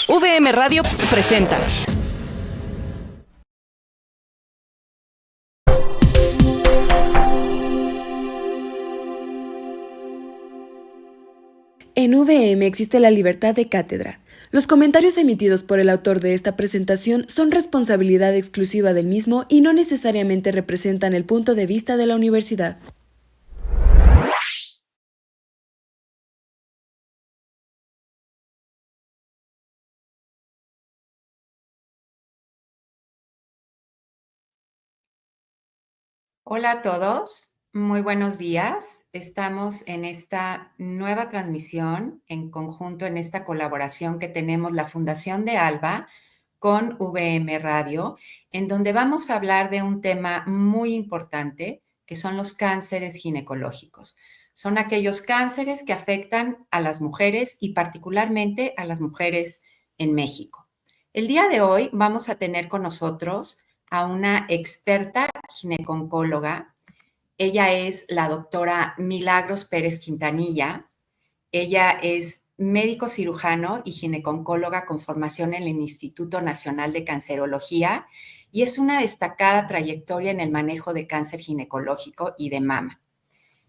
VM Radio presenta. En VM existe la libertad de cátedra. Los comentarios emitidos por el autor de esta presentación son responsabilidad exclusiva del mismo y no necesariamente representan el punto de vista de la universidad. Hola a todos, muy buenos días. Estamos en esta nueva transmisión en conjunto, en esta colaboración que tenemos la Fundación de ALBA con VM Radio, en donde vamos a hablar de un tema muy importante, que son los cánceres ginecológicos. Son aquellos cánceres que afectan a las mujeres y particularmente a las mujeres en México. El día de hoy vamos a tener con nosotros a una experta gineconcóloga. Ella es la doctora Milagros Pérez Quintanilla. Ella es médico cirujano y gineconcóloga con formación en el Instituto Nacional de Cancerología y es una destacada trayectoria en el manejo de cáncer ginecológico y de mama.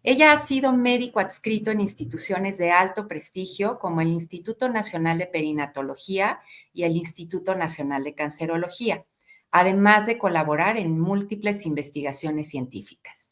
Ella ha sido médico adscrito en instituciones de alto prestigio como el Instituto Nacional de Perinatología y el Instituto Nacional de Cancerología, además de colaborar en múltiples investigaciones científicas.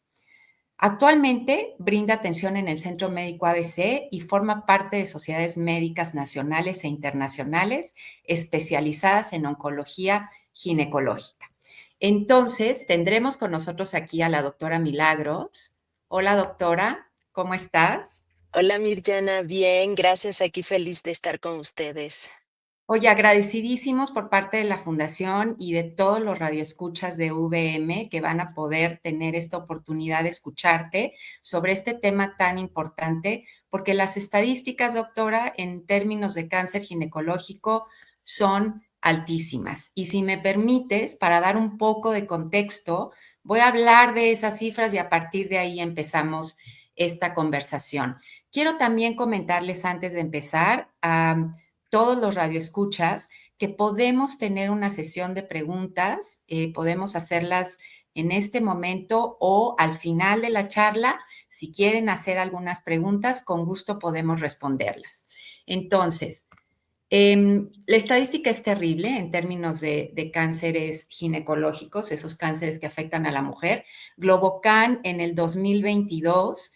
Actualmente brinda atención en el Centro Médico ABC y forma parte de sociedades médicas nacionales e internacionales especializadas en oncología ginecológica. Entonces, tendremos con nosotros aquí a la doctora Milagros. Hola, doctora, ¿cómo estás? Hola Mirjana, bien, gracias, aquí feliz de estar con ustedes. Oye, agradecidísimos por parte de la Fundación y de todos los radioescuchas de VM que van a poder tener esta oportunidad de escucharte sobre este tema tan importante, porque las estadísticas, doctora, en términos de cáncer ginecológico son altísimas. Y si me permites, para dar un poco de contexto, voy a hablar de esas cifras y a partir de ahí empezamos esta conversación. Quiero también comentarles antes de empezar todos los radioescuchas que podemos tener una sesión de preguntas, podemos hacerlas en este momento o al final de la charla. Si quieren hacer algunas preguntas, con gusto podemos responderlas. Entonces, la estadística es terrible en términos de cánceres ginecológicos, esos cánceres que afectan a la mujer. Globocan en el 2022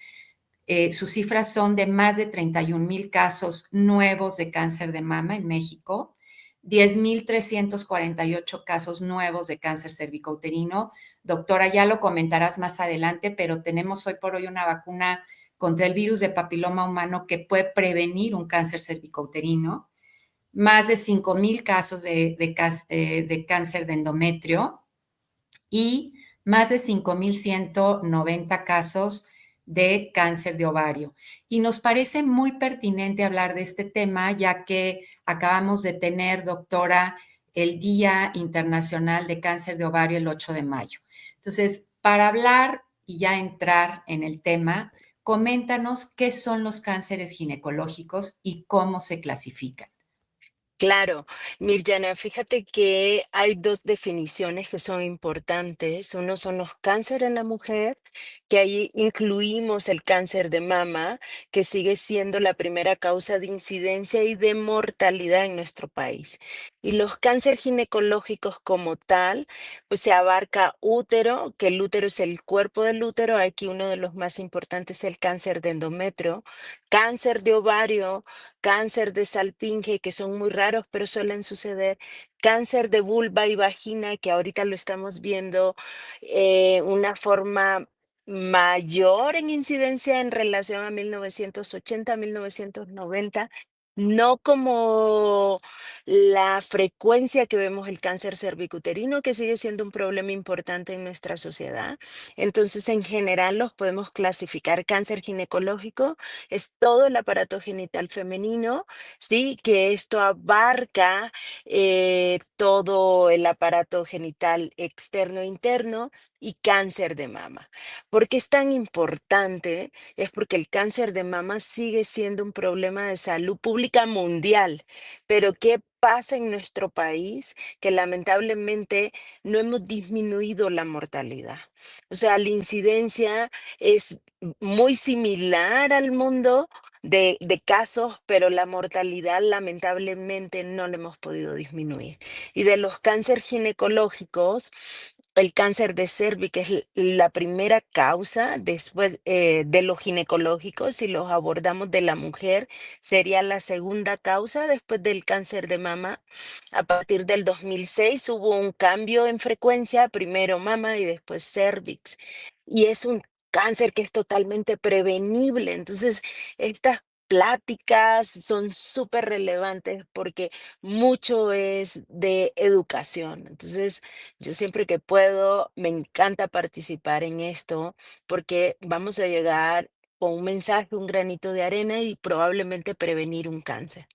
sus cifras son de más de 31,000 casos nuevos de cáncer de mama en México, 10,348 casos nuevos de cáncer cervicouterino. Doctora, ya lo comentarás más adelante, pero tenemos hoy por hoy una vacuna contra el virus de papiloma humano que puede prevenir un cáncer cervicouterino. Más de 5,000 casos de cáncer de endometrio y más de 5,190 casos de cáncer de ovario. Y nos parece muy pertinente hablar de este tema, ya que acabamos de tener, doctora, el Día Internacional de Cáncer de Ovario el 8 de mayo. Entonces, para hablar y ya entrar en el tema, coméntanos qué son los cánceres ginecológicos y cómo se clasifican. Claro, Mirjana, fíjate que hay dos definiciones que son importantes. Uno son los cánceres en la mujer, que ahí incluimos el cáncer de mama, que sigue siendo la primera causa de incidencia y de mortalidad en nuestro país. Y los cánceres ginecológicos como tal, pues se abarca útero, que el útero es el cuerpo del útero. Aquí uno de los más importantes es el cáncer de endometrio, cáncer de ovario, cáncer de salpinge, que son muy raros, pero suelen suceder, cáncer de vulva y vagina, que ahorita lo estamos viendo una forma mayor en incidencia en relación a 1980, 1990, no como la frecuencia que vemos el cáncer cervicuterino, que sigue siendo un problema importante en nuestra sociedad. Entonces, en general, los podemos clasificar. Cáncer ginecológico es todo el aparato genital femenino, ¿sí? Que esto abarca todo el aparato genital externo e interno y cáncer de mama. ¿Por qué es tan importante? Es porque el cáncer de mama sigue siendo un problema de salud pública mundial. Pero ¿qué pasa en nuestro país? Que lamentablemente no hemos disminuido la mortalidad. O sea, la incidencia es muy similar al mundo de casos, pero la mortalidad lamentablemente no la hemos podido disminuir. Y de los cánceres ginecológicos, el cáncer de cervix es la primera causa después de los ginecológicos. Si los abordamos de la mujer, sería la segunda causa después del cáncer de mama. A partir del 2006 hubo un cambio en frecuencia, primero mama y después cervix. Y es un cáncer que es totalmente prevenible. Entonces, estas pláticas son súper relevantes porque mucho es de educación. Entonces, yo siempre que puedo, me encanta participar en esto porque vamos a llegar con un mensaje, un granito de arena y probablemente prevenir un cáncer.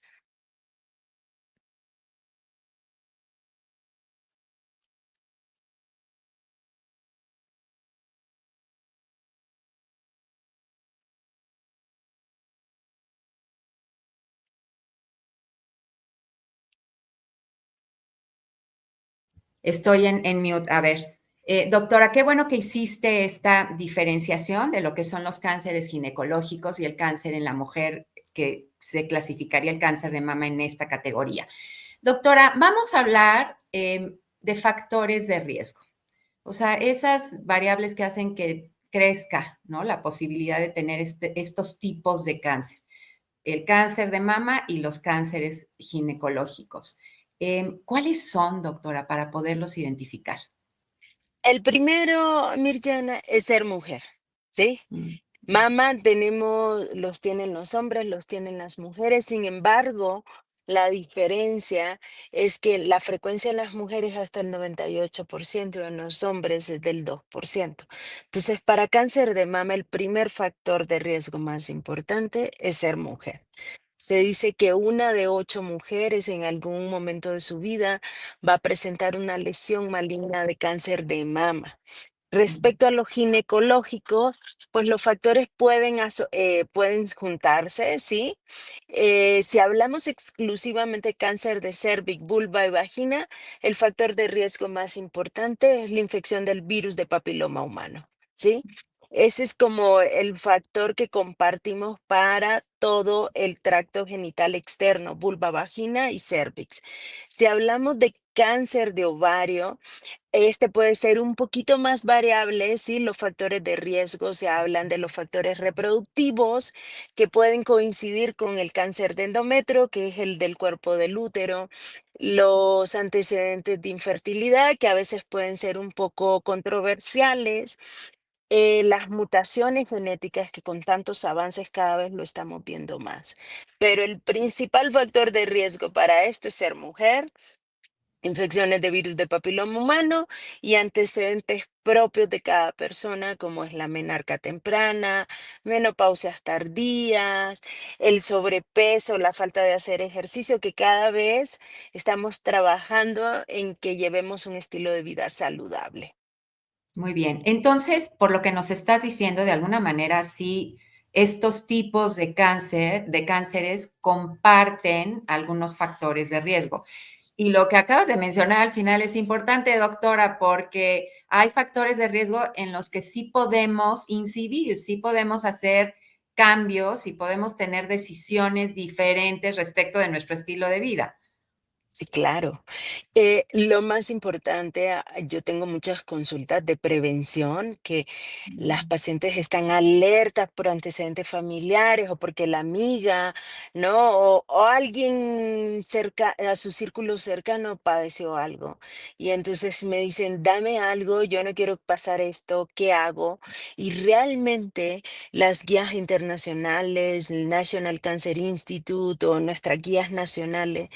Estoy en mute. A ver, doctora, qué bueno que hiciste esta diferenciación de lo que son los cánceres ginecológicos y el cáncer en la mujer, que se clasificaría el cáncer de mama en esta categoría. Doctora, vamos a hablar de factores de riesgo, o sea, esas variables que hacen que crezca, ¿no? La posibilidad de tener estos tipos de cáncer, el cáncer de mama y los cánceres ginecológicos. ¿Cuáles son, doctora, para poderlos identificar? El primero, Mirjana, es ser mujer, ¿sí? Mm, Mama los tienen los hombres, los tienen las mujeres. Sin embargo, la diferencia es que la frecuencia en las mujeres hasta el 98%, en los hombres es del 2%. Entonces, para cáncer de mama, el primer factor de riesgo más importante es ser mujer. Se dice que una de 8 mujeres en algún momento de su vida va a presentar una lesión maligna de cáncer de mama. mm, Respecto a lo ginecológico, pues los factores pueden juntarse, ¿sí? Si hablamos exclusivamente de cáncer de cervix, vulva y vagina, el factor de riesgo más importante es la infección del virus de papiloma humano, ¿sí? Ese es como el factor que compartimos para todo el tracto genital externo, vulva, vagina y cervix. Si hablamos de cáncer de ovario, este puede ser un poquito más variable, ¿sí? Los factores de riesgo se hablan de los factores reproductivos que pueden coincidir con el cáncer de endometrio, que es el del cuerpo del útero, los antecedentes de infertilidad, que a veces pueden ser un poco controversiales, las mutaciones genéticas, que con tantos avances cada vez lo estamos viendo más. Pero el principal factor de riesgo para esto es ser mujer, infecciones de virus de papiloma humano y antecedentes propios de cada persona, como es la menarca temprana, menopausias tardías, el sobrepeso, la falta de hacer ejercicio, que cada vez estamos trabajando en que llevemos un estilo de vida saludable. muy bien. Entonces, por lo que nos estás diciendo, de alguna manera, sí, estos tipos de cáncer, de cánceres, comparten algunos factores de riesgo. Y lo que acabas de mencionar al final es importante, doctora, porque hay factores de riesgo en los que sí podemos incidir, sí podemos hacer cambios y podemos tener decisiones diferentes respecto de nuestro estilo de vida. Sí, claro. Lo más importante, yo tengo muchas consultas de prevención que las Mm, pacientes están alertas por antecedentes familiares o porque la amiga, ¿no? O alguien cerca, a su círculo cercano padeció algo. Y entonces me dicen, dame algo, yo no quiero pasar esto, ¿qué hago? Y realmente las guías internacionales, el National Cancer Institute o nuestras guías nacionales,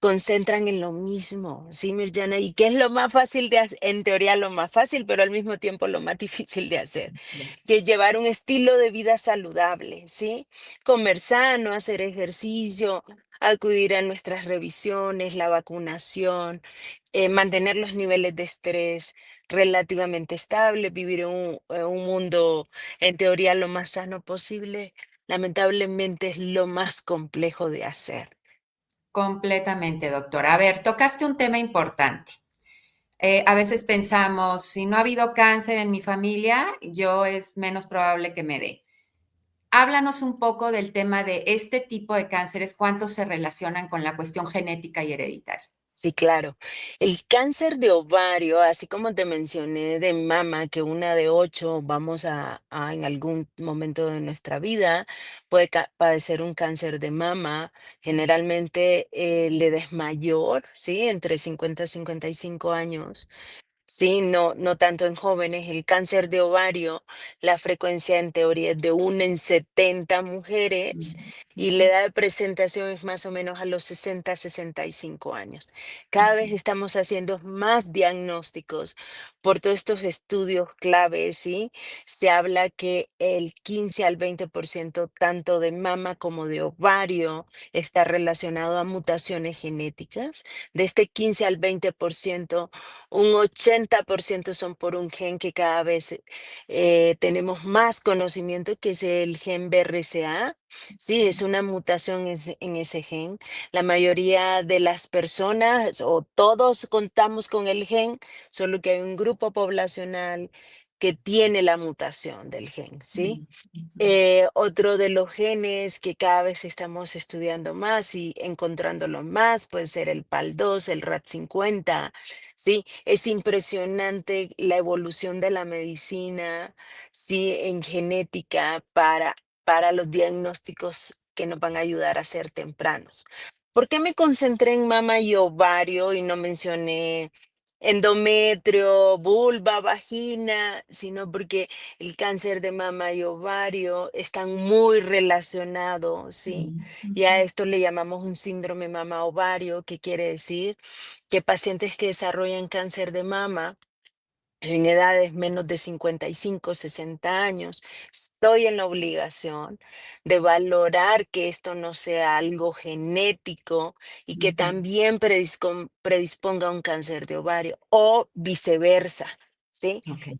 concentran en lo mismo, ¿sí, Mirjana? ¿Y qué es lo más fácil de hacer? En teoría lo más fácil, pero al mismo tiempo lo más difícil de hacer, Yes. que llevar un estilo de vida saludable, ¿sí? Comer sano, hacer ejercicio, acudir a nuestras revisiones, la vacunación, mantener los niveles de estrés relativamente estables, vivir en un mundo en teoría lo más sano posible, lamentablemente es lo más complejo de hacer. Completamente, doctora. A ver, tocaste un tema importante. A veces pensamos, si no ha habido cáncer en mi familia, yo es menos probable que me dé. Háblanos un poco del tema de este tipo de cánceres, cuántos se relacionan con la cuestión genética y hereditaria. Sí, claro. El cáncer de ovario, así como te mencioné de mama, que una de 8 vamos en algún momento de nuestra vida puede padecer un cáncer de mama. Generalmente la edad es mayor, ¿sí? Entre 50 y 55 años. Sí, no tanto en jóvenes. El cáncer de ovario, la frecuencia en teoría es de 1 en 70 mujeres y la edad de presentación es más o menos a los 60, 65 años. Cada vez estamos haciendo más diagnósticos por todos estos estudios claves, ¿sí? Se habla que el 15 al 20% tanto de mama como de ovario está relacionado a mutaciones genéticas. De este 15 al 20%, un 80% son por un gen que cada vez tenemos más conocimiento, que es el gen BRCA. Sí, es una mutación en ese gen. La mayoría de las personas o todos contamos con el gen, solo que hay un grupo poblacional que tiene la mutación del gen, ¿sí? Otro de los genes que cada vez estamos estudiando más y encontrándolo más puede ser el PAL2, el RAD50, ¿sí? Es impresionante la evolución de la medicina, ¿sí? En genética para los diagnósticos que nos van a ayudar a ser tempranos. ¿Por qué me concentré en mama y ovario y no mencioné endometrio, vulva, vagina, sino porque el cáncer de mama y ovario están muy relacionados, ¿sí? Y a esto le llamamos un síndrome mama-ovario, que quiere decir que pacientes que desarrollan cáncer de mama en edades menos de 55, 60 años, estoy en la obligación de valorar que esto no sea algo genético y que también predisponga a un cáncer de ovario o viceversa, ¿sí? Ok.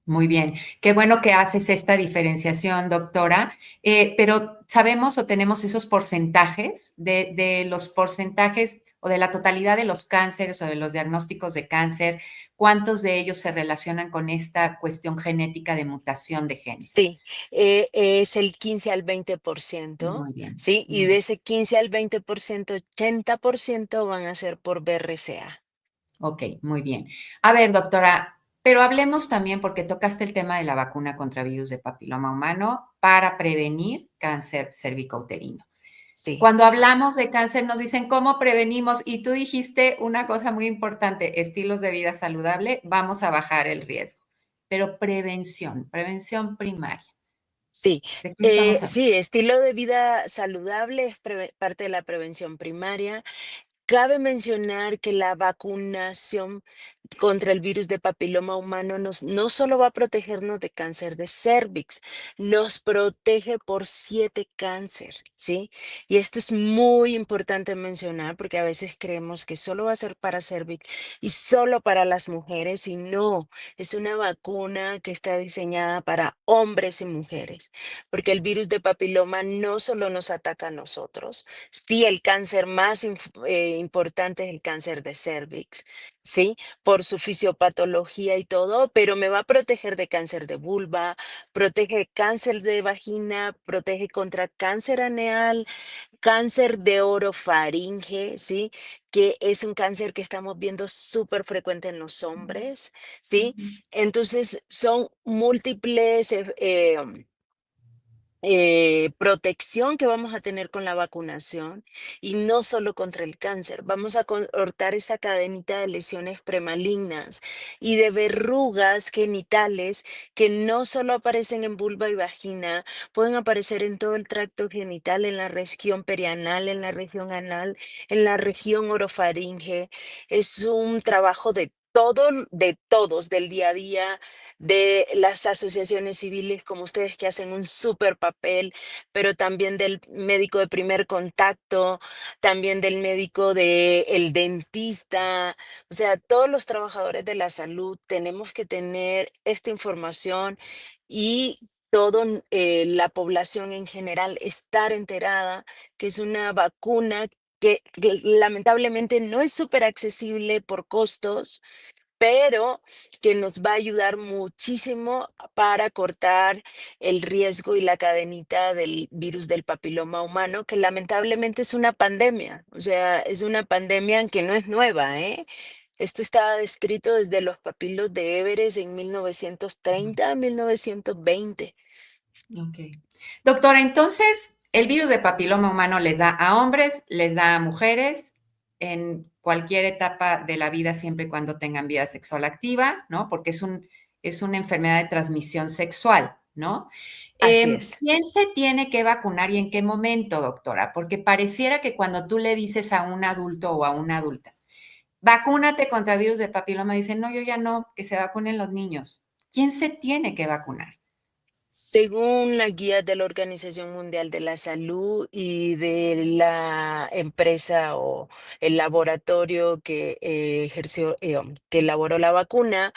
Muy bien, qué bueno que haces esta diferenciación, doctora. Pero sabemos o tenemos esos porcentajes de los porcentajes o de la totalidad de los cánceres o de los diagnósticos de cáncer, ¿cuántos de ellos se relacionan con esta cuestión genética de mutación de genes? Sí, es el 15 al 20%, Muy bien. ¿sí? Y de ese 15 al 20%, 80% van a ser por BRCA. Ok, muy bien. A ver, doctora, pero hablemos también, porque tocaste el tema de la vacuna contra virus de papiloma humano para prevenir cáncer cervicouterino. Sí. Cuando hablamos de cáncer nos dicen cómo prevenimos y tú dijiste una cosa muy importante, estilos de vida saludable, vamos a bajar el riesgo. Pero prevención, prevención primaria. Sí, ¿De qué estamos hablando? sí, estilo de vida saludable es parte de la prevención primaria. Cabe mencionar que la vacunación contra el virus de papiloma humano no solo va a protegernos de cáncer de cervix, nos protege por 7 cáncer, ¿sí? Y esto es muy importante mencionar porque a veces creemos que solo va a ser para cervix y solo para las mujeres, y no, es una vacuna que está diseñada para hombres y mujeres, porque el virus de papiloma no solo nos ataca a nosotros, sí, el cáncer más importante es el cáncer de cervix, ¿sí? Por su fisiopatología y todo, pero me va a proteger de cáncer de vulva, protege cáncer de vagina, protege contra cáncer aneal, cáncer de orofaringe, ¿sí? Que es un cáncer que estamos viendo súper frecuente en los hombres, ¿sí? Entonces son múltiples protección que vamos a tener con la vacunación y no solo contra el cáncer. Vamos a cortar esa cadenita de lesiones premalignas y de verrugas genitales que no solo aparecen en vulva y vagina, pueden aparecer en todo el tracto genital, en la región perianal, en la región anal, en la región orofaringe. Es un trabajo de todos, del día a día, de las asociaciones civiles como ustedes que hacen un súper papel, pero también del médico de primer contacto, también del médico del dentista, o sea, todos los trabajadores de la salud tenemos que tener esta información y todo la población en general estar enterada que es una vacuna que lamentablemente no es súper accesible por costos, pero que nos va a ayudar muchísimo para cortar el riesgo y la cadenita del virus del papiloma humano, que lamentablemente es una pandemia, o sea, es una pandemia que no es nueva, ¿eh? Esto estaba descrito desde los papilos de Everest en 1930, 1920. Ok. Doctora, entonces, el virus de papiloma humano les da a hombres, les da a mujeres en cualquier etapa de la vida, siempre y cuando tengan vida sexual activa, ¿no? Porque es una enfermedad de transmisión sexual, ¿no? Así es. ¿Quién se tiene que vacunar y en qué momento, doctora? Porque pareciera que cuando tú le dices a un adulto o a una adulta, vacúnate contra el virus de papiloma, dicen, no, yo ya no, que se vacunen los niños. ¿Quién se tiene que vacunar? Según la guía de la Organización Mundial de la Salud y de la empresa o el laboratorio que que elaboró la vacuna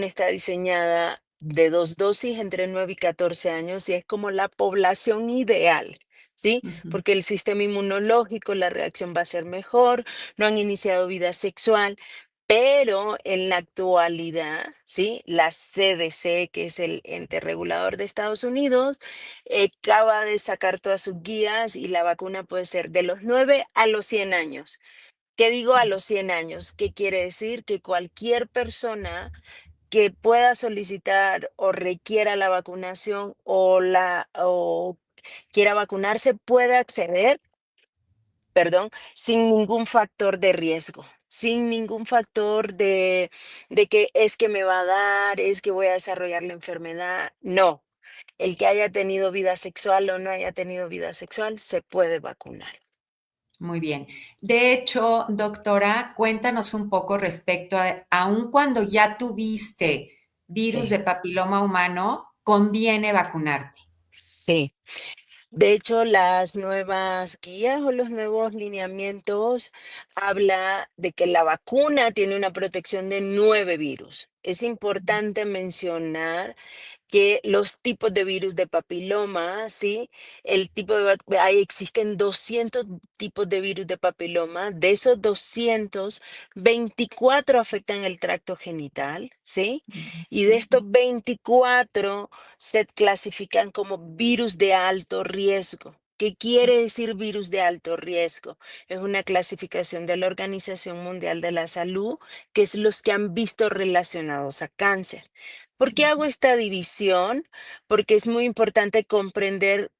está diseñada de 2 dosis entre 9 y 14 años y es como la población ideal, ¿sí? Ujú, Porque el sistema inmunológico, la reacción va a ser mejor, no han iniciado vida sexual, pero en la actualidad, ¿sí? La CDC, que es el ente regulador de Estados Unidos, acaba de sacar todas sus guías y la vacuna puede ser de los 9 a los 100 años. ¿Qué digo a los 100 años? ¿Qué quiere decir? Que cualquier persona que pueda solicitar o requiera la vacunación o quiera vacunarse puede acceder, perdón, sin ningún factor de riesgo, sin ningún factor de que es que me va a dar, es que voy a desarrollar la enfermedad. No, el que haya tenido vida sexual o no haya tenido vida sexual se puede vacunar. muy bien. De hecho, doctora, cuéntanos un poco respecto a, aun cuando ya tuviste virus Sí, de papiloma humano, conviene vacunarte. sí. De hecho, las nuevas guías o los nuevos lineamientos habla de que la vacuna tiene una protección de 9 virus. Es importante mencionar que los tipos de virus de papiloma, ¿sí? El tipo de, existen 200 tipos de virus de papiloma. De esos 200, 24 afectan el tracto genital, ¿sí? Y de Ujú, estos 24 se clasifican como virus de alto riesgo. ¿Qué quiere decir virus de alto riesgo? Es una clasificación de la Organización Mundial de la Salud, que es los que han visto relacionados a cáncer. ¿Por qué hago esta división? Porque es muy importante comprender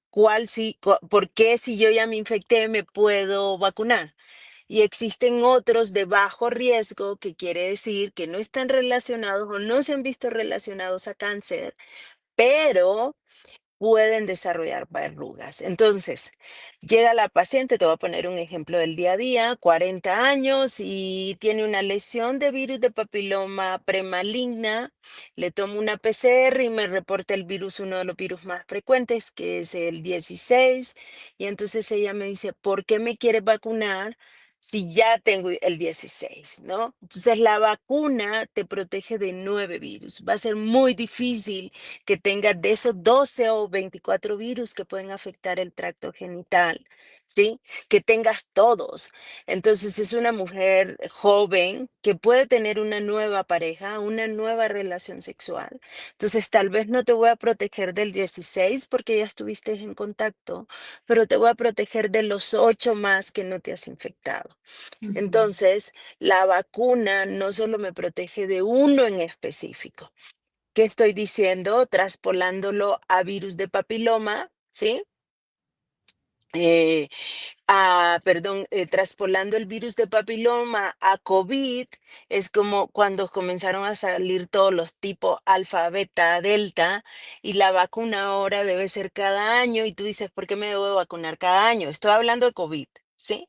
por qué si yo ya me infecté me puedo vacunar. Y existen otros de bajo riesgo, que quiere decir que no están relacionados o no se han visto relacionados a cáncer, pero pueden desarrollar verrugas. Entonces, llega la paciente, te voy a poner un ejemplo del día a día, 40 años y tiene una lesión de virus de papiloma premaligna. Le tomo una PCR y me reporta el virus, uno de los virus más frecuentes, que es el 16. Y entonces ella me dice, ¿por qué me quiere vacunar si ya tengo el 16? ¿No? Entonces la vacuna te protege de 9 virus. Va a ser muy difícil que tengas de esos 12 o 24 virus que pueden afectar el tracto genital, ¿sí? Que tengas todos. Entonces es una mujer joven que puede tener una nueva pareja, una nueva relación sexual. Entonces tal vez no te voy a proteger del 16 porque ya estuviste en contacto, pero te voy a proteger de los 8 más que no te has infectado. ujú, Entonces, la vacuna no solo me protege de uno en específico. ¿Qué estoy diciendo? Traspolándolo a virus de papiloma. ¿sí? Eh, perdón, traspolando el virus de papiloma a COVID, es como cuando comenzaron a salir todos los tipos alfa, beta, delta, y la vacuna ahora debe ser cada año, y tú dices, ¿por qué me debo vacunar cada año? Estoy hablando de COVID, ¿sí?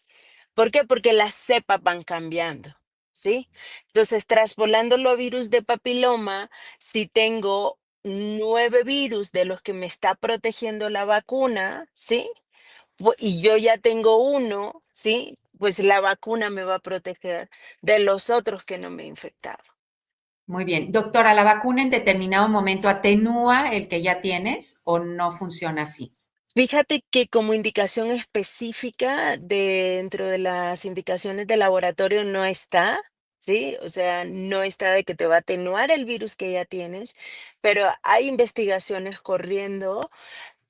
¿Por qué? Porque las cepas van cambiando, ¿sí? Entonces, traspolándolo a virus de papiloma, si tengo 9 virus de los que me está protegiendo la vacuna, ¿sí? Y yo ya tengo uno, ¿sí? Pues la vacuna me va a proteger de los otros que no me he infectado. Muy bien. Doctora, ¿la vacuna en determinado momento atenúa el que ya tienes o no funciona así? Fíjate que como indicación específica dentro de las indicaciones de laboratorio no está, ¿sí? O sea, no está de que te va a atenuar el virus que ya tienes, pero hay investigaciones corriendo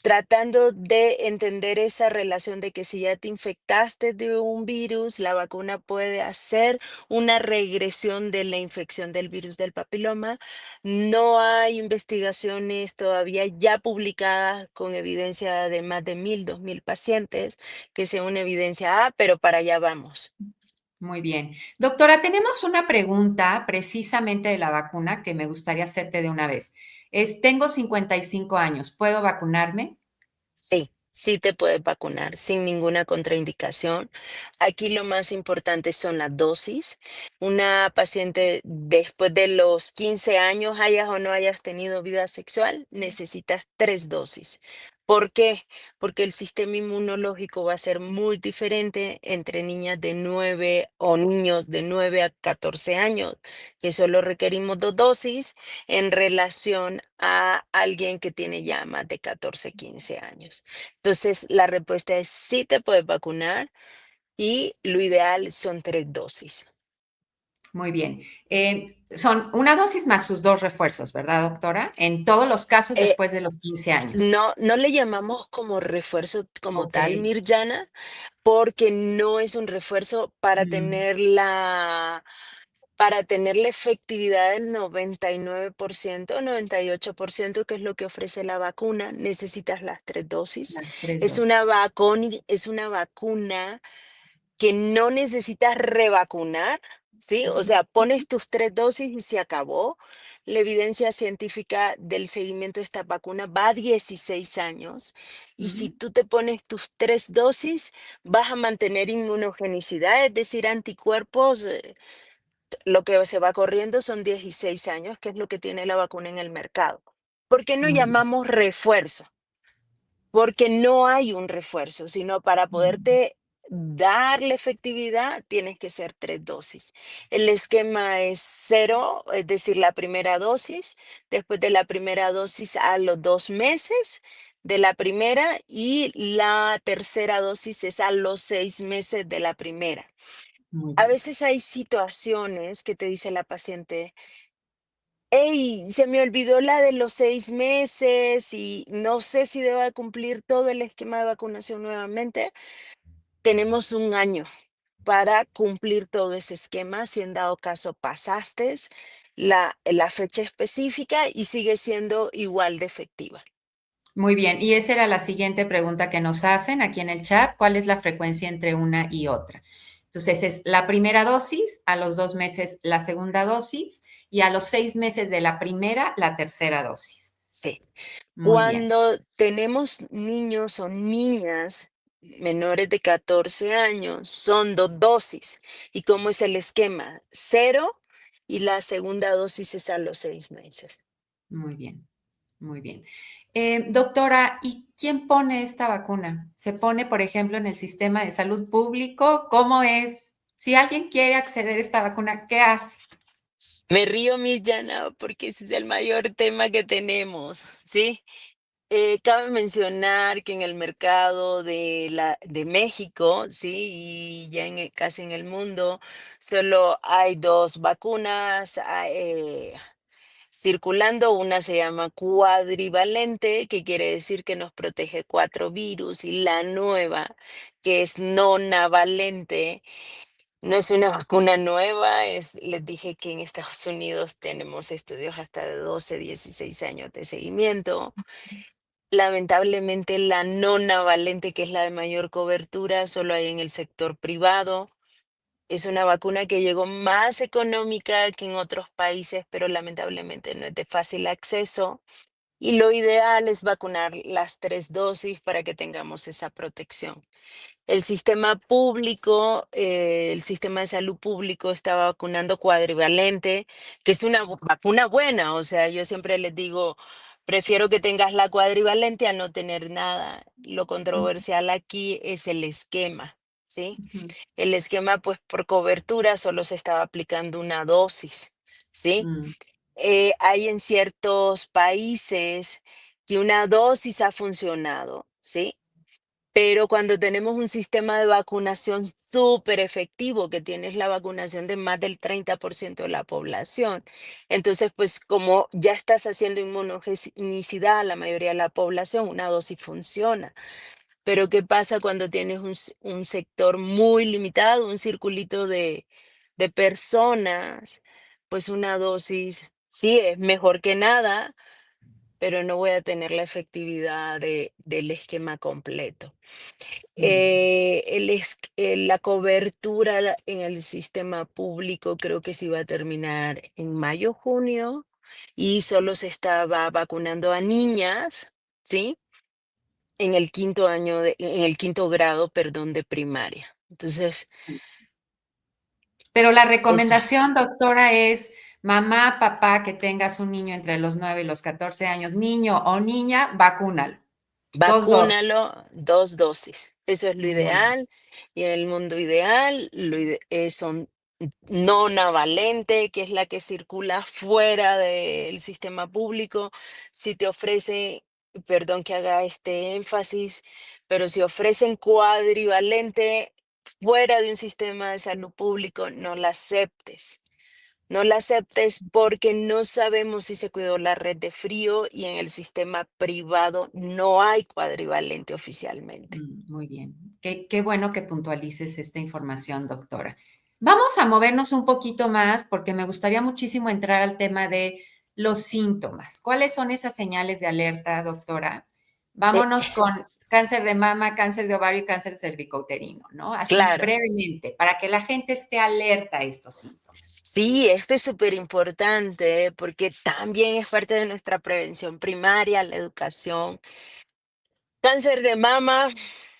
tratando de entender esa relación de que si ya te infectaste de un virus, la vacuna puede hacer una regresión de la infección del virus del papiloma. No hay investigaciones todavía ya publicadas con evidencia de más de 1000, 2000 pacientes, que sea una evidencia, pero para allá vamos. Muy bien. Doctora, tenemos una pregunta precisamente de la vacuna que me gustaría hacerte de una vez. Tengo 55 años, ¿puedo vacunarme? Sí, sí te puedes vacunar sin ninguna contraindicación. Aquí lo más importante son las dosis. Una paciente después de los 15 años, hayas o no hayas tenido vida sexual, necesitas 3 dosis. ¿Por qué? Porque el sistema inmunológico va a ser muy diferente entre niñas de 9 o niños de 9 a 14 años, que solo requerimos 2 dosis en relación a alguien que tiene ya más de 14, 15 años. Entonces, la respuesta es sí te puedes vacunar y lo ideal son 3 dosis. Muy bien. Son una dosis más sus dos refuerzos, ¿verdad, doctora? En todos los casos Eh, después de los 15 años. no le llamamos como refuerzo como Ok. tal, Mirjana, porque no es un refuerzo Mm, para tener la efectividad del 99%, 98%, que es lo que ofrece la vacuna, necesitas las 3 dosis. las tres Es una dosis. es una vacuna que no necesitas revacunar, ¿sí? O Ujú, sea, ujú, pones tus 3 dosis y se acabó. La evidencia científica del seguimiento de esta vacuna va a 16 años y si ujú, tú te pones tus 3 dosis, vas a mantener inmunogenicidad, es decir, anticuerpos. Lo que se va corriendo son 16 años, que es lo que tiene la vacuna en el mercado. ¿Por qué no muy bien. llamamos refuerzo? Porque no hay un refuerzo, sino para Ujú, poderte dar la efectividad, tienes que ser 3 dosis. El esquema es cero, es decir, la primera dosis, después de la primera dosis a los 2 meses de la primera y la tercera dosis es a los 6 meses de la primera. muy A bien. veces hay situaciones que te dice la paciente, hey, se me olvidó la de los 6 meses y no sé si debo de cumplir todo el esquema de vacunación nuevamente. Tenemos un año para cumplir todo ese esquema, si en dado caso pasaste la fecha específica y sigue siendo igual de efectiva. Muy bien. Y esa era la siguiente pregunta que nos hacen aquí en el chat. ¿Cuál es la frecuencia entre una y otra? Entonces, es la primera dosis, a los 2 meses la segunda dosis y a los 6 meses de la primera la tercera dosis. Sí. Muy bien. Cuando tenemos niños o niñas menores de 14 años, son 2 dosis. ¿Y cómo es el esquema? Cero y la segunda dosis es a los 6 meses. Muy bien. Muy bien. Doctora, ¿y quién pone esta vacuna? ¿Se pone, por ejemplo, en el sistema de salud público? ¿Cómo es? Si alguien quiere acceder a esta vacuna, ¿qué hace? Me río, Mirjana, porque ese es el mayor tema que tenemos, ¿sí? Cabe mencionar que en el mercado de México, sí, y ya casi en el mundo, solo hay 2 vacunas circulando. Una se llama cuadrivalente, que quiere decir que nos protege 4 virus, y la nueva, que es nonavalente, no es una vacuna nueva. Les dije que en Estados Unidos tenemos estudios hasta de 12, 16 años de seguimiento. Lamentablemente, la nonavalente, que es la de mayor cobertura, solo hay en el sector privado. Es una vacuna que llegó más económica que en otros países, pero lamentablemente no es de fácil acceso. Y lo ideal es vacunar las 3 dosis para que tengamos esa protección. El sistema público, el sistema de salud público está vacunando cuadrivalente, que es una vacuna buena. O sea, yo siempre les digo, prefiero que tengas la cuadrivalente a no tener nada. Lo Mm, controversial aquí es el esquema, ¿sí? ujú, El esquema, pues por cobertura solo se estaba aplicando una dosis, ¿sí? mm, Hay en ciertos países que una dosis ha funcionado, ¿sí? Pero cuando tenemos un sistema de vacunación súper efectivo, que tienes la vacunación de más del 30% de la población, entonces, pues como ya estás haciendo inmunogenicidad a la mayoría de la población, una dosis funciona. Pero ¿qué pasa cuando tienes un sector muy limitado, un circulito de personas? Pues una dosis sí es mejor que nada, pero no voy a tener la efectividad del esquema completo. mm. La cobertura en el sistema público creo que sí va a terminar en mayo, junio, y solo se estaba vacunando a niñas, ¿sí? En el quinto grado, perdón, de primaria. Entonces, Pero la eso, recomendación, doctora, es mamá, papá, que tengas un niño entre los 9 y los 14 años, niño o niña, vacúnalo. 2 dosis. vacúnalo 2 dosis. Eso es lo Muy bien. ideal. Y en el mundo ideal, son nonavalente, que es la que circula fuera del sistema público. Si te ofrece, perdón que haga este énfasis, pero si ofrecen cuadrivalente fuera de un sistema de salud público, no la aceptes. No la aceptes porque no sabemos si se cuidó la red de frío y en el sistema privado no hay cuadrivalente oficialmente. Muy bien. Qué bueno que puntualices esta información, doctora. Vamos a movernos un poquito más porque me gustaría muchísimo entrar al tema de los síntomas. ¿Cuáles son esas señales de alerta, doctora? Eh, Vámonos con cáncer de mama, cáncer de ovario y cáncer cervicouterino, ¿no? Así claro, brevemente, para que la gente esté alerta a estos síntomas. sí, esto es súper importante porque también es parte de nuestra prevención primaria, la educación. Cáncer de mama,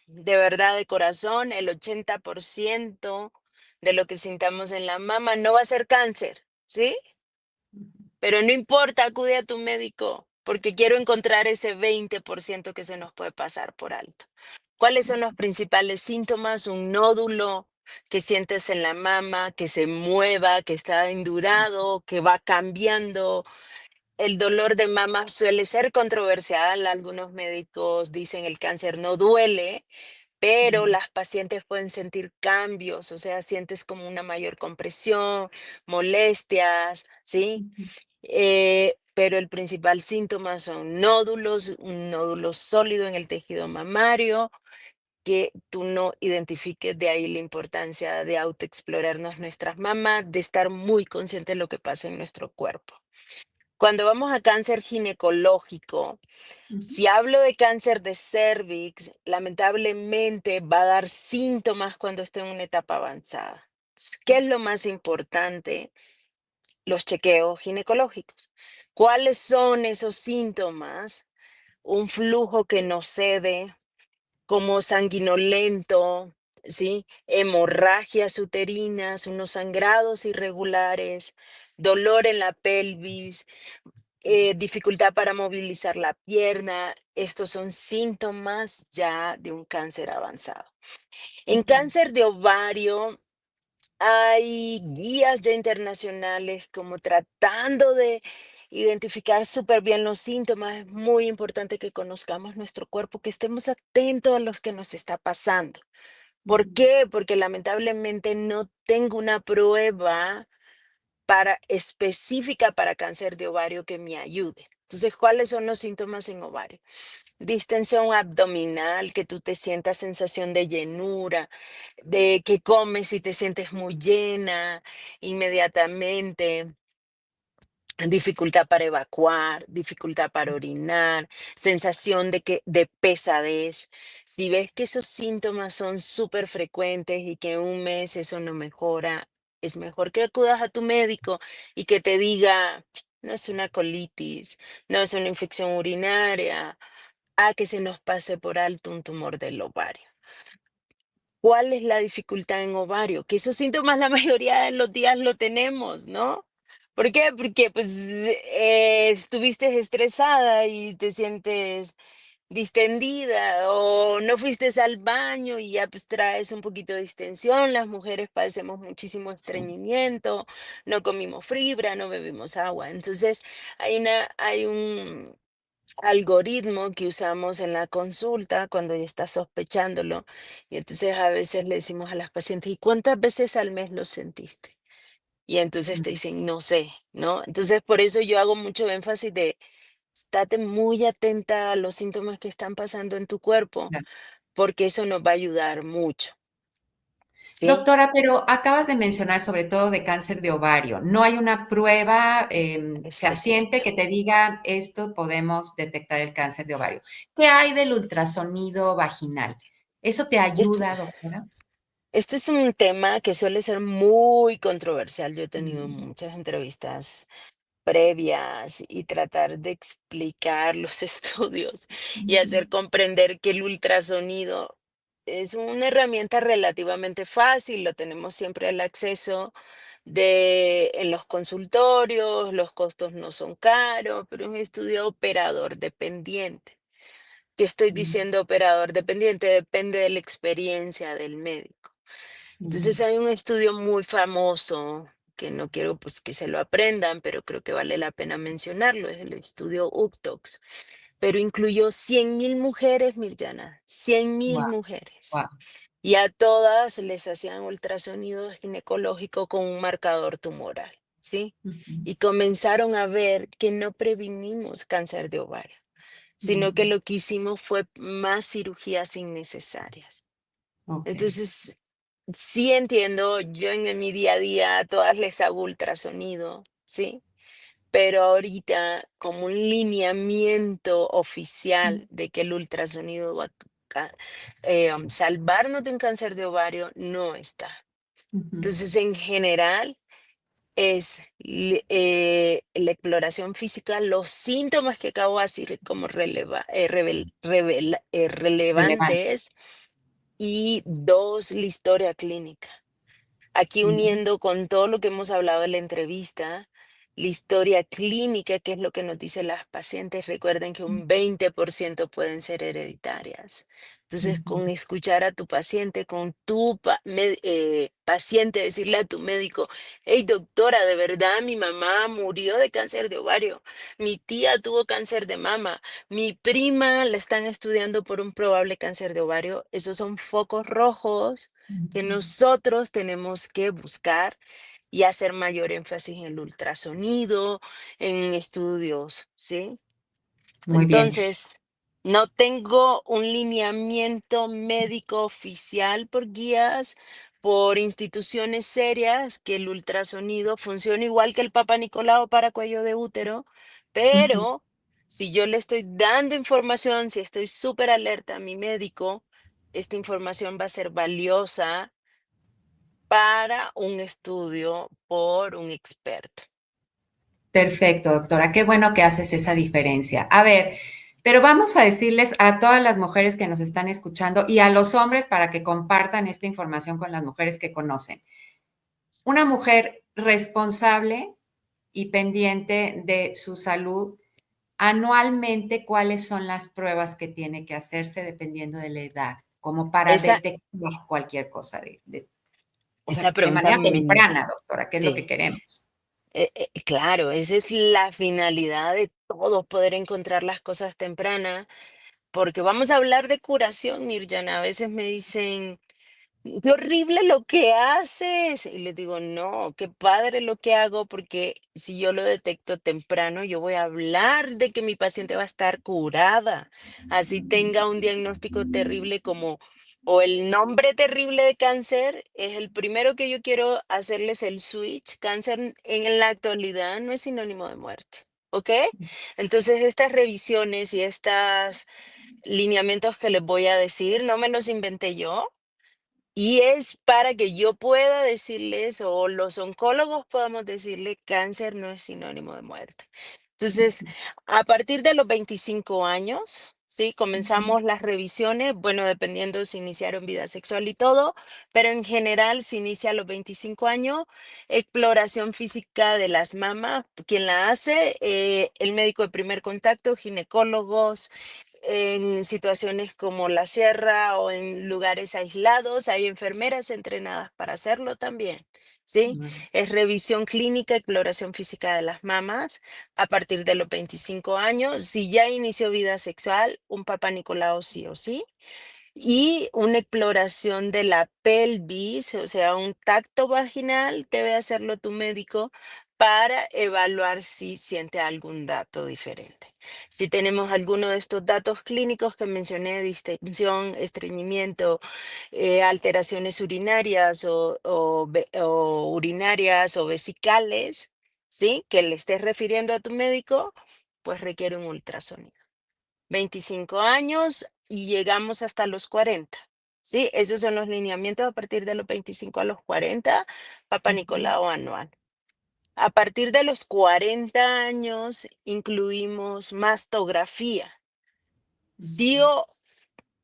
de verdad, de corazón, el 80% de lo que sintamos en la mama no va a ser cáncer, ¿sí? Pero no importa, acude a tu médico, porque quiero encontrar ese 20% que se nos puede pasar por alto. ¿Cuáles son los principales síntomas? Un nódulo que sientes en la mama, que se mueva, que está endurado, que va cambiando. El dolor de mama suele ser controversial. Algunos médicos dicen el cáncer no duele, pero Ujú, las pacientes pueden sentir cambios, o sea, sientes como una mayor compresión, molestias, ¿sí? ujú, Pero el principal síntoma son nódulos, un nódulo sólido en el tejido mamario, que tú no identifiques, de ahí la importancia de autoexplorarnos nuestras mamas, de estar muy consciente de lo que pasa en nuestro cuerpo. Cuando vamos a cáncer ginecológico, ujú, si hablo de cáncer de cervix, lamentablemente va a dar síntomas cuando esté en una etapa avanzada. ¿Qué es lo más importante? Los chequeos ginecológicos. ¿Cuáles son esos síntomas? Un flujo que no cede, como sanguinolento, ¿sí? Hemorragias uterinas, unos sangrados irregulares, dolor en la pelvis, dificultad para movilizar la pierna. Estos son síntomas ya de un cáncer avanzado. En ujú, cáncer de ovario, hay guías ya internacionales como tratando de identificar súper bien los síntomas. Es muy importante que conozcamos nuestro cuerpo, que estemos atentos a lo que nos está pasando. ¿Por ujú, qué? Porque lamentablemente no tengo una prueba específica para cáncer de ovario que me ayude. Entonces, ¿cuáles son los síntomas en ovario? Distensión abdominal, que tú te sientas sensación de llenura, de que comes y te sientes muy llena inmediatamente. dificultad para evacuar, dificultad para orinar, sensación de pesadez. Si ves que esos síntomas son súper frecuentes y que en un mes eso no mejora, es mejor que acudas a tu médico y que te diga, no es una colitis, no es una infección urinaria, a que se nos pase por alto un tumor del ovario. ¿Cuál es la dificultad en ovario? Que esos síntomas la mayoría de los días lo tenemos, ¿no? ¿Por qué? Porque pues estuviste estresada y te sientes distendida o no fuiste al baño y ya pues traes un poquito de distensión. Las mujeres padecemos muchísimo Sí, estreñimiento, no comimos fibra, no bebimos agua. Entonces hay un algoritmo que usamos en la consulta cuando ya está sospechándolo. Y entonces a veces le decimos a las pacientes, ¿y cuántas veces al mes lo sentiste? Y entonces te ujú, dicen, no sé, ¿no? Entonces por eso yo hago mucho énfasis de, estate muy atenta a los síntomas que están pasando en tu cuerpo, claro. porque eso nos va a ayudar mucho, ¿sí? Doctora, pero acabas de mencionar sobre todo de cáncer de ovario. ¿No hay una prueba fehaciente Específica. que te diga esto podemos detectar el cáncer de ovario? ¿Qué hay del ultrasonido vaginal? ¿Eso te Esto, ayuda, doctora? este es un tema que suele ser muy controversial. Yo he tenido Mm, muchas entrevistas previas y tratar de explicar los estudios y ujú, hacer comprender que el ultrasonido es una herramienta relativamente fácil, lo tenemos siempre al acceso en los consultorios, los costos no son caros, pero es un estudio operador dependiente. ¿Qué estoy mm, diciendo operador dependiente? Depende de la experiencia del médico. mm, Entonces hay un estudio muy famoso que no quiero pues que se lo aprendan, pero creo que vale la pena mencionarlo, es el estudio UCTOX, pero incluyó 100.000 mujeres, Mirjana, 100.000 guau, mujeres. guau, Y a todas les hacían ultrasonido ginecológico con un marcador tumoral, ¿sí? ujú, Y comenzaron a ver que no previnimos cáncer de ovario, sino que ujú, lo que hicimos fue más cirugías innecesarias. ok, Entonces, sí entiendo, yo en mi día a día a todas les hago ultrasonido, ¿sí? Pero ahorita como un lineamiento mm, oficial de que el ultrasonido va a salvarnos de un cáncer de ovario, no está. ujú, Entonces, en general, es la exploración física, los síntomas que acabo de decir como relevante. relevantes y dos, la historia clínica. Aquí Ujú, uniendo con todo lo que hemos hablado en la entrevista, la historia clínica, que es lo que nos dicen las pacientes, recuerden que un 20% pueden ser hereditarias. Entonces, ujú, con escuchar a tu paciente, con tu paciente, decirle a tu médico, hey doctora, de verdad mi mamá murió de cáncer de ovario, mi tía tuvo cáncer de mama, mi prima la están estudiando por un probable cáncer de ovario, esos son focos rojos que ujú. nosotros tenemos que buscar y hacer mayor énfasis en el ultrasonido, en estudios, ¿sí? Muy bien. Entonces, no tengo un lineamiento médico oficial por guías, por instituciones serias, que el ultrasonido funcione igual que el Papa Nicolau para cuello de útero, Ujú. pero si yo le estoy dando información, si estoy súper alerta a mi médico, esta información va a ser valiosa para un estudio por un experto. Perfecto, doctora. Qué bueno que haces esa diferencia. A ver, pero vamos a decirles a todas las mujeres que nos están escuchando y a los hombres para que compartan esta información con las mujeres que conocen. Una mujer responsable y pendiente de su salud, anualmente, ¿cuáles son las pruebas que tiene que hacerse dependiendo de la edad? Como para Esa, detectar cualquier cosa o esa sea, de pregunta manera me, temprana, doctora, ¿qué es lo que sí. queremos? Claro, esa es la finalidad de todos, poder encontrar las cosas tempranas, porque vamos a hablar de curación, Mirjana. A veces me dicen, qué horrible lo que haces. Y les digo, no, qué padre lo que hago, porque si yo lo detecto temprano, yo voy a hablar de que mi paciente va a estar curada. Así tenga un diagnóstico terrible como o el nombre terrible de cáncer, es el primero que yo quiero hacerles el switch. Cáncer en la actualidad no es sinónimo de muerte, ¿ok? Entonces, estas revisiones y estos lineamientos que les voy a decir, no me los inventé yo, y es para que yo pueda decirles, o los oncólogos podamos decirle, cáncer no es sinónimo de muerte. Entonces, a partir de los 25 años, ¿sí? Ujú, Comenzamos las revisiones, bueno, dependiendo si iniciaron vida sexual y todo, pero en general se inicia a los 25 años, exploración física de las mamas, quien la hace, el médico de primer contacto, ginecólogos, en situaciones como la sierra o en lugares aislados, hay enfermeras entrenadas para hacerlo también, ¿sí? muy bien. Es revisión clínica, exploración física de las mamas a partir de los 25 años. Si ya inició vida sexual, un papá Nicolau sí o sí. Y una exploración de la pelvis, o sea, un tacto vaginal, debe hacerlo tu médico para evaluar si siente algún dato diferente. Si tenemos alguno de estos datos clínicos que mencioné, distensión, estreñimiento, alteraciones urinarias o urinarias o vesicales, ¿sí? Que le estés refiriendo a tu médico, pues requiere un ultrasonido. 25 años y llegamos hasta los 40. ¿Sí? Esos son los lineamientos a partir de los 25 a los 40, Papa Ujú, Nicolau anual. A partir de los 40 años incluimos mastografía. Sí ujú, o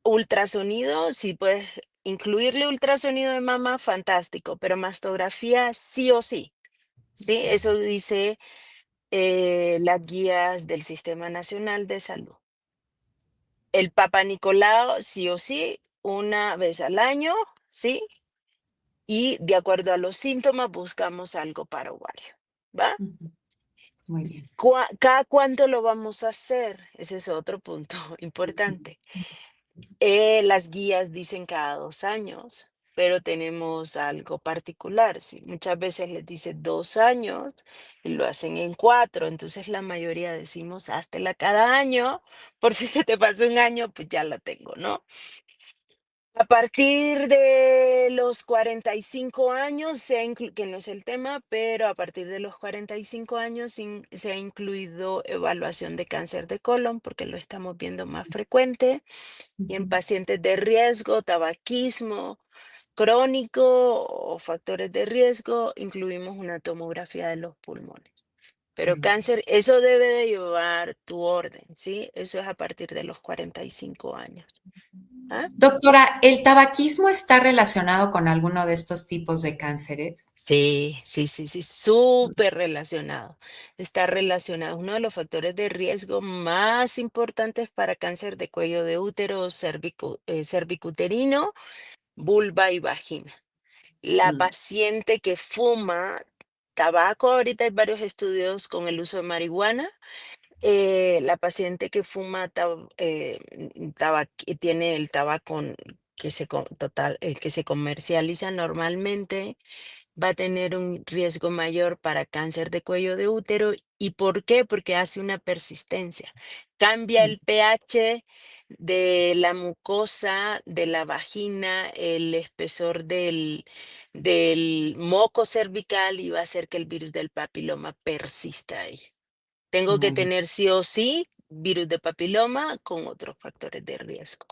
ultrasonido, si puedes incluirle ultrasonido de mama, fantástico, pero mastografía sí o sí. ¿Sí? Eso dice las guías del Sistema Nacional de Salud. El Papa Nicolau, sí o sí, una vez al año, ¿sí? Y de acuerdo a los síntomas buscamos algo para ovario, ¿va? ujú. Muy bien. ¿Cada cuánto lo vamos a hacer? Ese es otro punto importante. Las guías dicen cada 2 años, pero tenemos algo particular. ¿Sí? Muchas veces les dice 2 años y lo hacen en 4. Entonces la mayoría decimos, háztela cada año, por si se te pasó un año, pues ya la tengo, ¿no? A partir de los 45 años, que no es el tema, pero a partir de los 45 años se ha incluido evaluación de cáncer de colon, porque lo estamos viendo más frecuente, y en Ujú, pacientes de riesgo, tabaquismo crónico o factores de riesgo, incluimos una tomografía de los pulmones. Pero muy bien. cáncer, eso debe de llevar tu orden, ¿sí? Eso es a partir de los 45 años. ¿Ah? Doctora, ¿el tabaquismo está relacionado con alguno de estos tipos de cánceres? Sí, sí, sí, sí, súper relacionado. Está relacionado. Uno de los factores de riesgo más importantes para cáncer de cuello de útero, cervicuterino, vulva y vagina. La Mm, paciente que fuma tabaco, ahorita hay varios estudios con el uso de marihuana. La paciente que fuma tiene el tabaco que se comercializa normalmente va a tener un riesgo mayor para cáncer de cuello de útero. ¿Y por qué? Porque hace una persistencia. Cambia mm, el pH de la mucosa, de la vagina, el espesor del moco cervical y va a hacer que el virus del papiloma persista ahí. Tengo que muy bien. tener sí o sí virus de papiloma con otros factores de riesgo.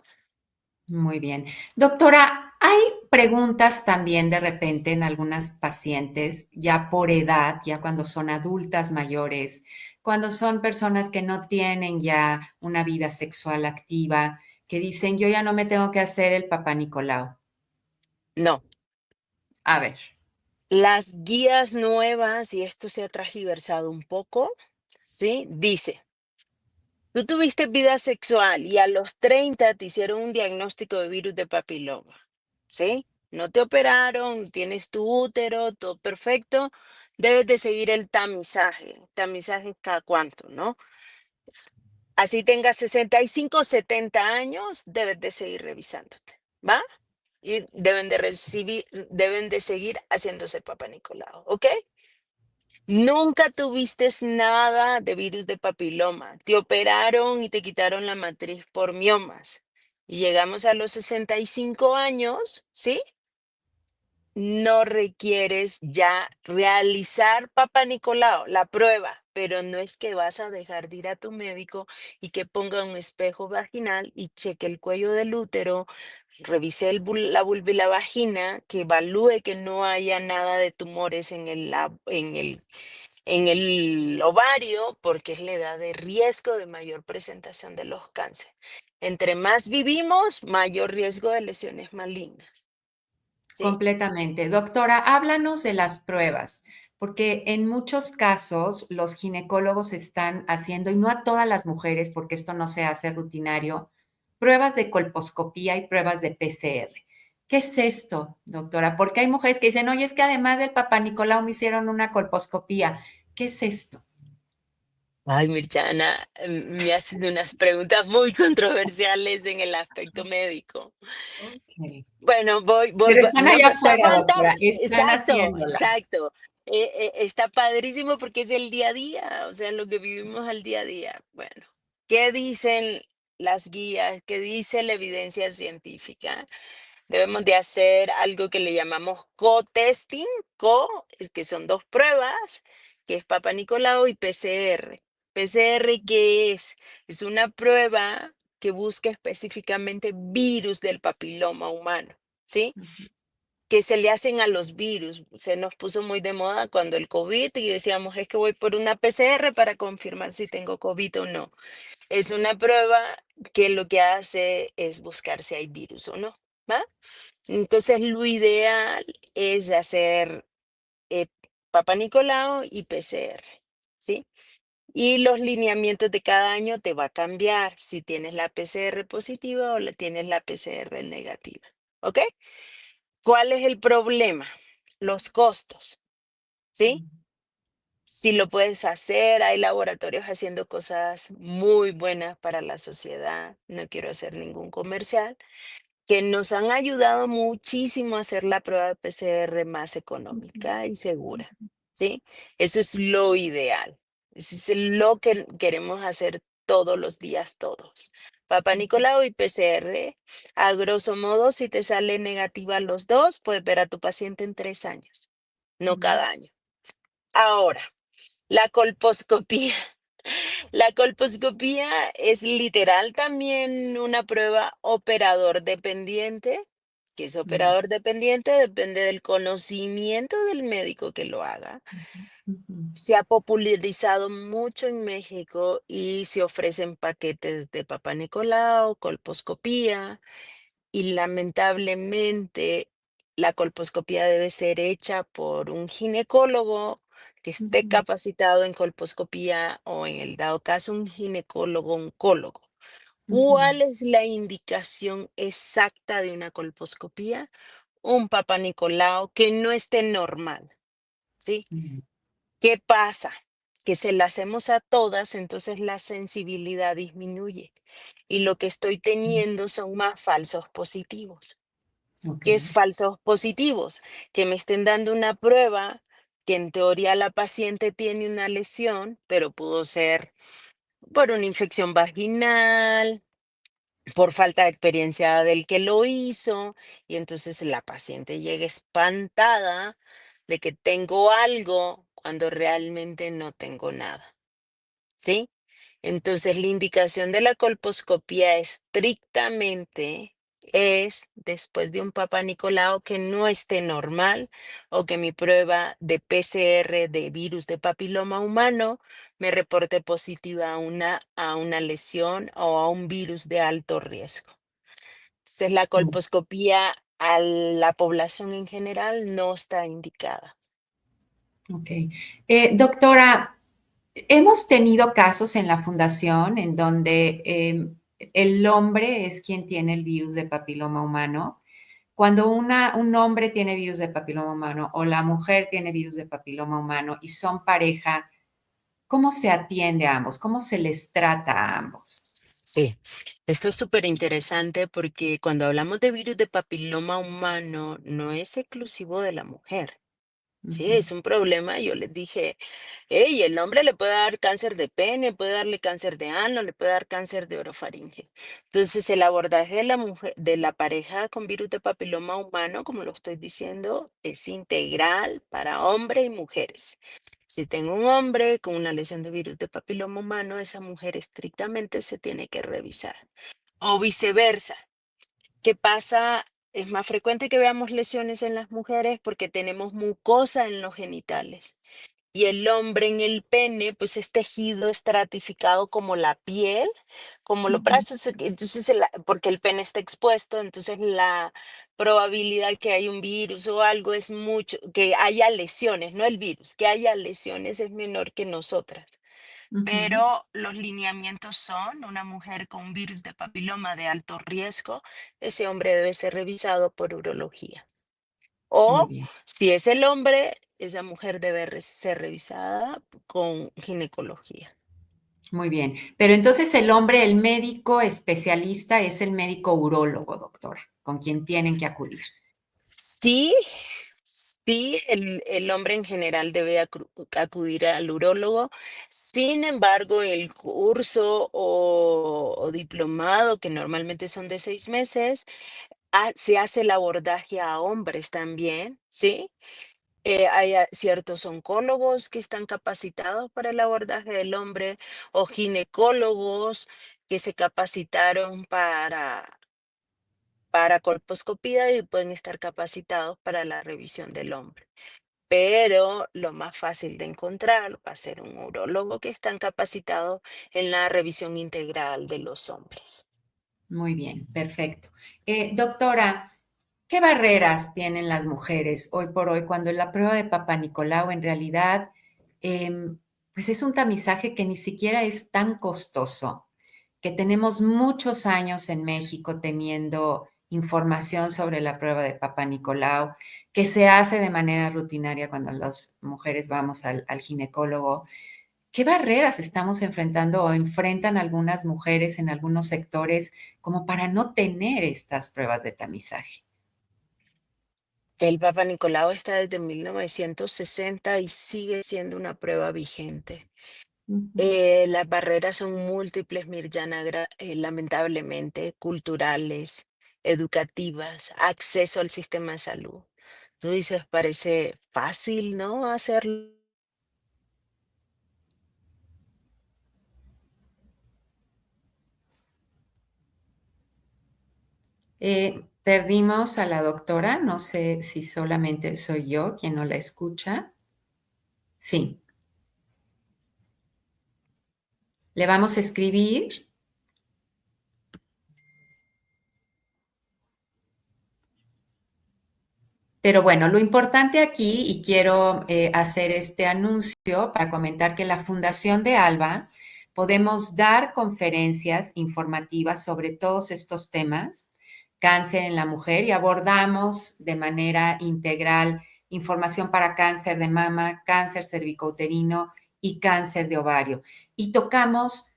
Muy bien. Doctora, hay preguntas también de repente en algunas pacientes, ya por edad, ya cuando son adultas mayores, cuando son personas que no tienen ya una vida sexual activa, que dicen, yo ya no me tengo que hacer el papá Nicolau. No, A ver. las guías nuevas, y esto se ha transgiversado un poco, ¿sí? Dice, tú tuviste vida sexual y a los 30 te hicieron un diagnóstico de virus de papiloma, ¿sí? No te operaron, tienes tu útero, todo perfecto, debes de seguir el tamizaje. Tamizaje cada cuánto, ¿no? Así tengas 65 o 70 años, debes de seguir revisándote, ¿va? Y deben de seguir haciéndose Papa Nicolau, ¿ok? Nunca tuviste nada de virus de papiloma. Te operaron y te quitaron la matriz por miomas. y llegamos a los 65 años, ¿sí? No requieres ya realizar Papá Nicolau, la prueba, pero no es que vas a dejar de ir a tu médico y que ponga un espejo vaginal y cheque el cuello del útero, revise la vulva y la vagina, que evalúe que no haya nada de tumores en el ovario, porque es la edad de riesgo de mayor presentación de los cánceres. Entre más vivimos, mayor riesgo de lesiones malignas, ¿sí? Completamente. Doctora, háblanos de las pruebas, porque en muchos casos los ginecólogos están haciendo, y no a todas las mujeres, porque esto no se hace rutinario, pruebas de colposcopía y pruebas de PCR. ¿Qué es esto, doctora? Porque hay mujeres que dicen, oye, es que además del Papá Nicolau me hicieron una colposcopía. ¿Qué es esto? Ay, Mirjana, me hacen unas preguntas muy controversiales en el aspecto médico. Ok. Bueno, Pero están no, allá pero está afuera, doctora, fantástico. están Exacto, haciéndolas. exacto. Está padrísimo porque es el día a día, o sea, lo que vivimos al día a día. Bueno, ¿qué dicen las guías? ¿Qué dice la evidencia científica? Debemos de hacer algo que le llamamos co-testing. Es que son dos pruebas, que es Papa Nicolau y PCR. PCR, ¿qué es? Es una prueba que busca específicamente virus del papiloma humano, ¿sí? Ujú, Que se le hacen a los virus. Se nos puso muy de moda cuando el COVID y decíamos, es que voy por una PCR para confirmar si tengo COVID o no. Es una prueba que lo que hace es buscar si hay virus o no, ¿va? Entonces, lo ideal es hacer eh, Papa Nicolau y PCR, ¿sí? Y los lineamientos de cada año te va a cambiar si tienes la PCR positiva o tienes la PCR negativa, ¿ok? ¿Cuál es el problema? Los costos, ¿sí? Si lo puedes hacer, hay laboratorios haciendo cosas muy buenas para la sociedad, no quiero hacer ningún comercial, que nos han ayudado muchísimo a hacer la prueba de PCR más económica y segura, ¿sí? Eso es lo ideal. Eso es lo que queremos hacer todos los días, todos. Papá Nicolau y PCR, a grosso modo, si te sale negativa los dos, puedes ver a tu paciente en 3 años, no ujú, cada año. Ahora, la colposcopía. La colposcopía es literal también una prueba operador dependiente, que es ujú, operador dependiente, depende del conocimiento del médico que lo haga. ujú, Se ha popularizado mucho en México y se ofrecen paquetes de Papá Nicolau, colposcopía, y lamentablemente la colposcopía debe ser hecha por un ginecólogo que esté ujú, capacitado en colposcopía o en el dado caso un ginecólogo oncólogo. ujú, ¿Cuál es la indicación exacta de una colposcopía? Un Papa Nicolau que no esté normal, ¿sí? ujú, ¿Qué pasa? Que se la hacemos a todas, entonces la sensibilidad disminuye y lo que estoy teniendo son más falsos positivos. ok, ¿Qué es falsos positivos? Que me estén dando una prueba que en teoría la paciente tiene una lesión, pero pudo ser por una infección vaginal, por falta de experiencia del que lo hizo, y entonces la paciente llega espantada de que tengo algo cuando realmente no tengo nada, ¿sí? Entonces, la indicación de la colposcopía estrictamente es después de un Papa Nicolau que no esté normal o que mi prueba de PCR de virus de papiloma humano me reporte positiva a una lesión o a un virus de alto riesgo. Entonces, la mm, colposcopía a la población en general no está indicada. ok. Doctora, hemos tenido casos en la fundación en donde el hombre es quien tiene el virus de papiloma humano. Cuando un hombre tiene virus de papiloma humano o la mujer tiene virus de papiloma humano y son pareja, ¿cómo se atiende a ambos? ¿Cómo se les trata a ambos? Sí, esto es súper interesante porque cuando hablamos de virus de papiloma humano no es exclusivo de la mujer. Sí, Ujú, es un problema. Yo les dije, hey, el hombre le puede dar cáncer de pene, puede darle cáncer de ano, le puede dar cáncer de orofaringe. Entonces, el abordaje de la mujer, de la pareja con virus de papiloma humano, como lo estoy diciendo, es integral para hombres y mujeres. Si tengo un hombre con una lesión de virus de papiloma humano, esa mujer estrictamente se tiene que revisar. O viceversa. ¿Qué pasa? Es más frecuente que veamos lesiones en las mujeres porque tenemos mucosa en los genitales. Y el hombre en el pene, pues es tejido estratificado como la piel, como los ujú, brazos, entonces, porque el pene está expuesto, entonces la probabilidad que haya un virus o algo es mucho, que haya lesiones, no el virus, que haya lesiones es menor que nosotras. ujú. Pero los lineamientos son una mujer con virus de papiloma de alto riesgo, ese hombre debe ser revisado por urología. Muy O bien, si es el hombre, esa mujer debe ser revisada con ginecología. muy bien. Pero entonces el hombre, el médico especialista es el médico urólogo, doctora, con quien tienen que acudir. Sí, sí, el hombre en general debe acudir al urólogo. Sin embargo, el curso o diplomado, que normalmente son de 6 meses, se hace el abordaje a hombres también, ¿sí? Hay ciertos oncólogos que están capacitados para el abordaje del hombre o ginecólogos que se capacitaron para colposcopía y pueden estar capacitados para la revisión del hombre. Pero lo más fácil de encontrar va a ser un urólogo que están capacitados en la revisión integral de los hombres. Muy bien, perfecto. Doctora, ¿qué barreras tienen las mujeres hoy por hoy cuando la prueba de Papá Nicolau en realidad, pues es un tamizaje que ni siquiera es tan costoso, que tenemos muchos años en México teniendo información sobre la prueba de Papá Nicolau, que se hace de manera rutinaria cuando las mujeres vamos al ginecólogo? ¿Qué barreras estamos enfrentando o enfrentan algunas mujeres en algunos sectores como para no tener estas pruebas de tamizaje? El Papa Nicolau está desde 1960 y sigue siendo una prueba vigente. Ujú. Las barreras son múltiples, Mirjana, lamentablemente, culturales, educativas, acceso al sistema de salud. Tú dices, parece fácil, ¿no? Hacerlo. Perdimos a la doctora, no sé si solamente soy yo quien no la escucha. Fin. Le vamos a escribir. Pero bueno, lo importante aquí, y quiero hacer este anuncio para comentar que la Fundación de Alba podemos dar conferencias informativas sobre todos estos temas, cáncer en la mujer, y abordamos de manera integral información para cáncer de mama, cáncer cervicouterino y cáncer de ovario. Y tocamos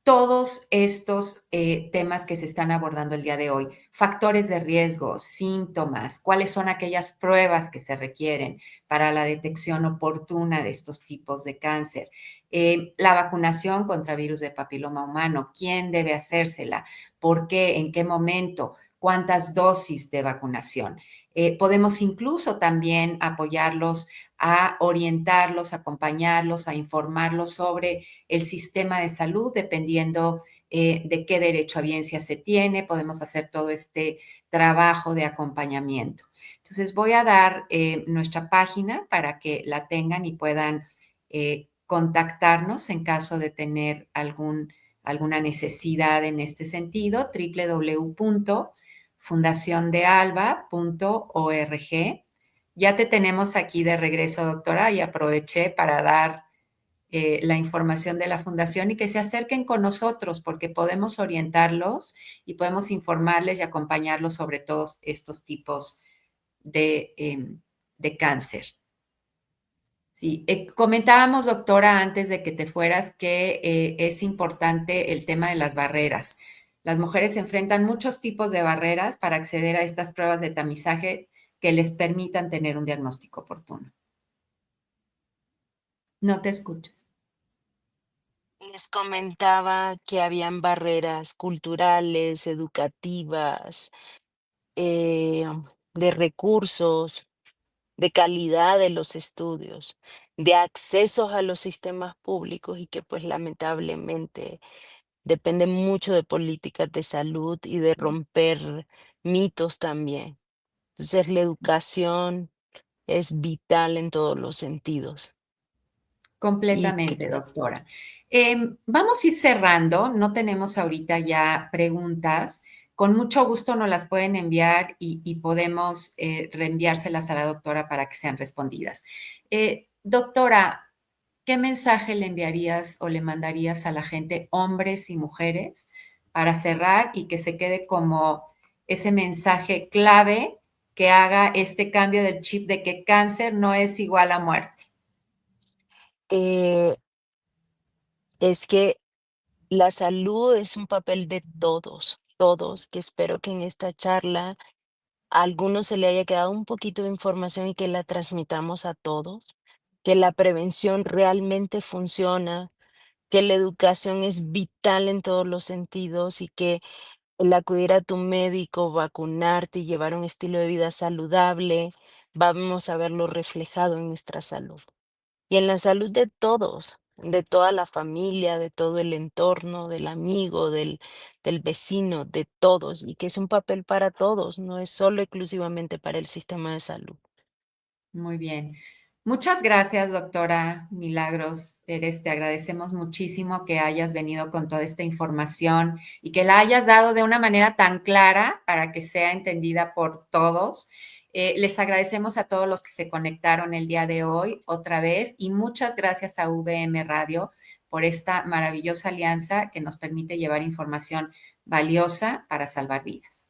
todos estos temas que se están abordando el día de hoy: factores de riesgo, síntomas, cuáles son aquellas pruebas que se requieren para la detección oportuna de estos tipos de cáncer, la vacunación contra virus de papiloma humano, quién debe hacérsela, por qué, en qué momento, cuántas dosis de vacunación. Podemos incluso también apoyarlos a orientarlos, acompañarlos, a informarlos sobre el sistema de salud, dependiendo de qué derecho a biencia se tiene. Podemos hacer todo este trabajo de acompañamiento. Entonces, voy a dar nuestra página para que la tengan y puedan contactarnos en caso de tener alguna necesidad en este sentido: www.fundaciondealba.org. Ya te tenemos aquí de regreso, doctora, y aproveché para dar la información de la fundación y que se acerquen con nosotros porque podemos orientarlos y podemos informarles y acompañarlos sobre todos estos tipos de cáncer. Sí, comentábamos, doctora, antes de que te fueras, que es importante el tema de las barreras. Las mujeres enfrentan muchos tipos de barreras para acceder a estas pruebas de tamizaje que les permitan tener un diagnóstico oportuno. No te escuchas. Les comentaba que habían barreras culturales, educativas, eh, de recursos, de calidad de los estudios, de accesos a los sistemas públicos y que pues lamentablemente depende mucho de políticas de salud y de romper mitos también. Entonces la educación es vital en todos los sentidos. Y que, Completamente, doctora. Vamos a ir cerrando, no tenemos ahorita ya preguntas. Con mucho gusto nos las pueden enviar y podemos reenviárselas a la doctora para que sean respondidas. Doctora, ¿qué mensaje le enviarías o le mandarías a la gente, hombres y mujeres, para cerrar y que se quede como ese mensaje clave que haga este cambio del chip de que cáncer no es igual a muerte? eh, es que la salud es un papel de todos, todos, que espero que en esta charla a algunos se le haya quedado un poquito de información y que la transmitamos a todos, que la prevención realmente funciona, que la educación es vital en todos los sentidos y que el acudir a tu médico, vacunarte y llevar un estilo de vida saludable, vamos a verlo reflejado en nuestra salud y en la salud de todos, de toda la familia, de todo el entorno, del amigo, del vecino, de todos, y que es un papel para todos, no es solo exclusivamente para el sistema de salud. Muy bien. Muchas gracias, doctora Milagros Pérez. Te agradecemos muchísimo que hayas venido con toda esta información y que la hayas dado de una manera tan clara para que sea entendida por todos. Les agradecemos a todos los que se conectaron el día de hoy otra vez y muchas gracias a VM Radio por esta maravillosa alianza que nos permite llevar información valiosa para salvar vidas.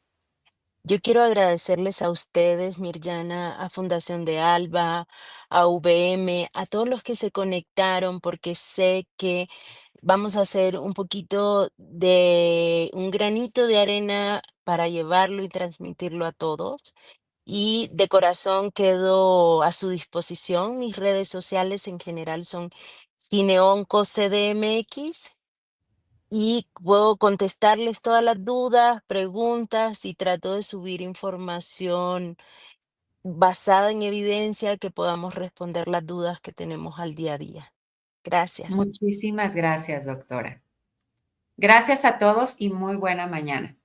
Yo quiero agradecerles a ustedes, Mirjana, a Fundación de Alba, a VM, a todos los que se conectaron, porque sé que vamos a hacer un poquito de un granito de arena para llevarlo y transmitirlo a todos. Y de corazón quedo a su disposición. Mis redes sociales en general son Gineonco CDMX y puedo contestarles todas las dudas, preguntas y trato de subir información basada en evidencia que podamos responder las dudas que tenemos al día a día. Gracias. Muchísimas gracias, doctora. Gracias a todos y muy buena mañana.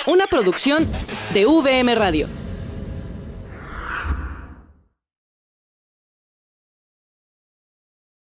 Una producción de VM Radio.